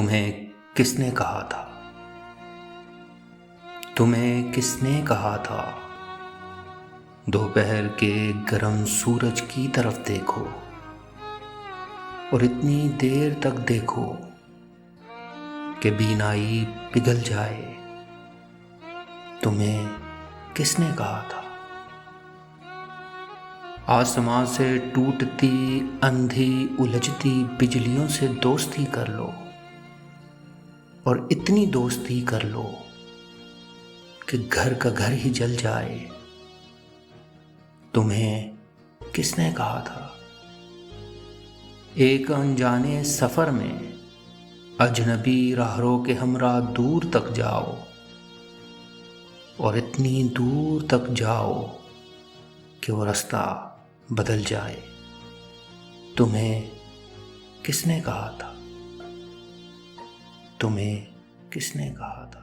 तुम्हें किसने कहा था? तुम्हें किसने कहा था? दोपहर के गरम सूरज की तरफ देखो और इतनी देर तक देखो कि बीनाई पिघल जाए। तुम्हें किसने कहा था? आसमां से टूटती अंधी उलझती बिजलियों से दोस्ती कर लो और इतनी दोस्ती कर लो कि घर का घर ही जल जाए। तुम्हें किसने कहा था? एक अनजाने सफर में अजनबी राहरों के हमरा दूर तक जाओ और इतनी दूर तक जाओ कि वो रास्ता बदल जाए। तुम्हें किसने कहा था? तुम्हें किसने कहा था?